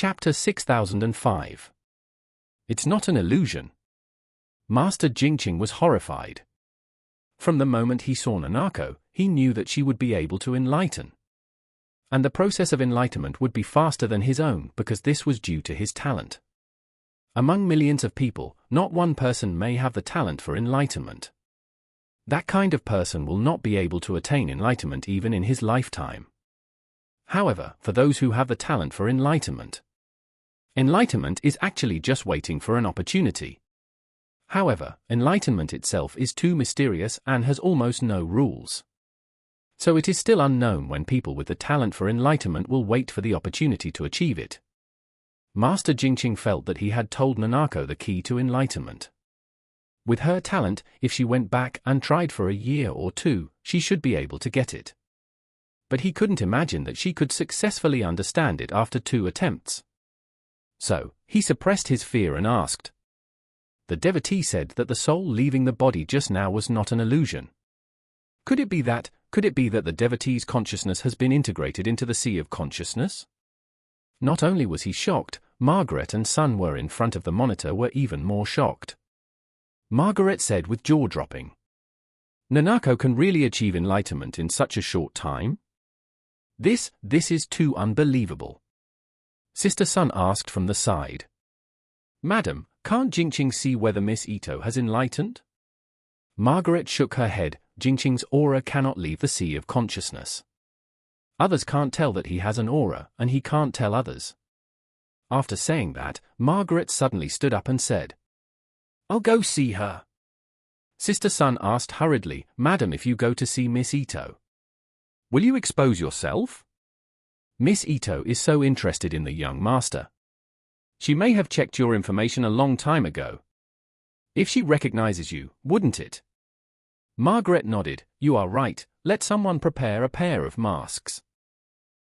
Chapter 6005. It's not an illusion. Master Jingqing was horrified. From the moment he saw Nanako, he knew that she would be able to enlighten. And the process of enlightenment would be faster than his own because this was due to his talent. Among millions of people, not one person may have the talent for enlightenment. That kind of person will not be able to attain enlightenment even in his lifetime. However, for those who have the talent for enlightenment is actually just waiting for an opportunity. However, enlightenment itself is too mysterious and has almost no rules. So it is still unknown when people with the talent for enlightenment will wait for the opportunity to achieve it. Master Jingqing felt that he had told Nanako the key to enlightenment. With her talent, if she went back and tried for a year or two, she should be able to get it. But he couldn't imagine that she could successfully understand it after 2 attempts. So, he suppressed his fear and asked. The devotee said that the soul leaving the body just now was not an illusion. Could it be that the devotee's consciousness has been integrated into the sea of consciousness? Not only was he shocked, Margaret and Sun were in front of the monitor were even more shocked. Margaret said with jaw-dropping. Nanako can really achieve enlightenment in such a short time? This is too unbelievable. Sister Sun asked from the side. Madam, can't Jingqing see whether Miss Ito has enlightened? Margaret shook her head. Jingqing's aura cannot leave the sea of consciousness. Others can't tell that he has an aura, and he can't tell others. After saying that, Margaret suddenly stood up and said, I'll go see her. Sister Sun asked hurriedly, Madam, if you go to see Miss Ito, will you expose yourself? Miss Ito is so interested in the young master. She may have checked your information a long time ago. If she recognizes you, wouldn't it? Margaret nodded. You are right, let someone prepare a pair of masks.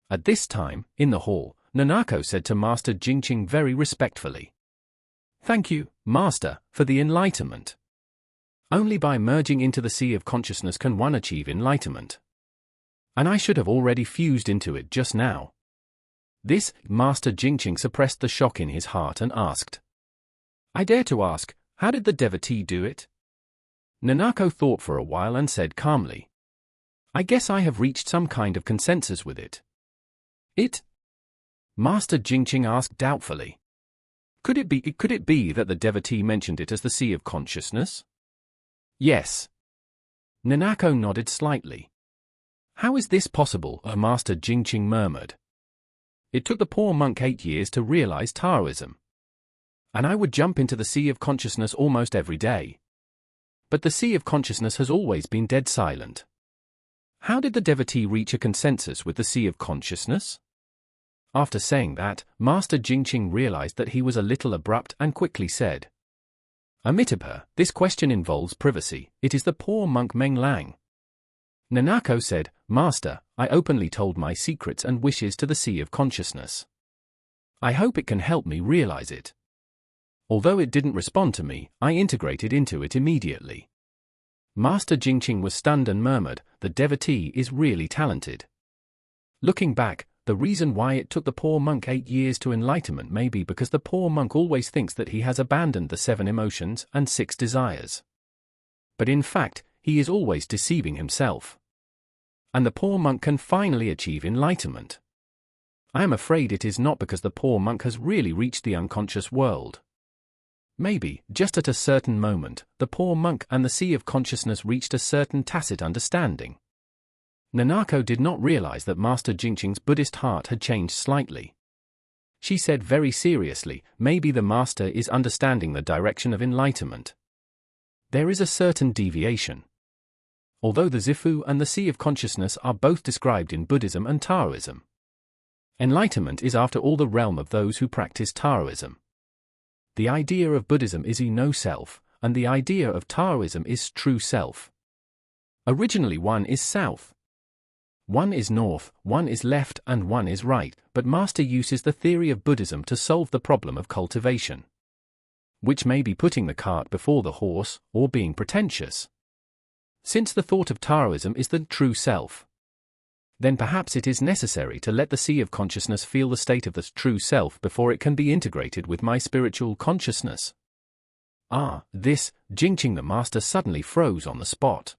At this time, in the hall, Nanako said to Master Jingqing very respectfully. Thank you, Master, for the enlightenment. Only by merging into the sea of consciousness can one achieve enlightenment. And I should have already fused into it just now. This, Master Jingqing suppressed the shock in his heart and asked. I dare to ask, how did the devotee do it? Nanako thought for a while and said calmly. I guess I have reached some kind of consensus with it. It? Master Jingqing asked doubtfully. Could it be that the devotee mentioned it as the sea of consciousness? Yes. Nanako nodded slightly. How is this possible? Master Jingqing murmured. It took the poor monk 8 years to realize Taoism. And I would jump into the sea of consciousness almost every day. But the sea of consciousness has always been dead silent. How did the devotee reach a consensus with the sea of consciousness? After saying that, Master Jingqing realized that he was a little abrupt and quickly said. Amitabha, this question involves privacy. It is the poor monk Meng Lang. Nanako said, Master, I openly told my secrets and wishes to the sea of consciousness. I hope it can help me realize it. Although it didn't respond to me, I integrated into it immediately. Master Jingqing was stunned and murmured, the devotee is really talented. Looking back, the reason why it took the poor monk 8 years to enlightenment may be because the poor monk always thinks that he has abandoned the 7 emotions and 6 desires. But in fact, he is always deceiving himself. And the poor monk can finally achieve enlightenment. I am afraid it is not because the poor monk has really reached the unconscious world. Maybe, just at a certain moment, the poor monk and the sea of consciousness reached a certain tacit understanding. Nanako did not realize that Master Jingqing's Buddhist heart had changed slightly. She said very seriously, maybe the master is understanding the direction of enlightenment. There is a certain deviation. Although the Zifu and the sea of consciousness are both described in Buddhism and Taoism. Enlightenment is after all the realm of those who practice Taoism. The idea of Buddhism is no-self, and the idea of Taoism is true self. Originally one is south. One is north, one is left, and one is right, but Master uses the theory of Buddhism to solve the problem of cultivation. Which may be putting the cart before the horse, or being pretentious. Since the thought of Taoism is the true self. then perhaps it is necessary to let the sea of consciousness feel the state of the true self before it can be integrated with my spiritual consciousness. Ah, this, Jingqing the master suddenly froze on the spot.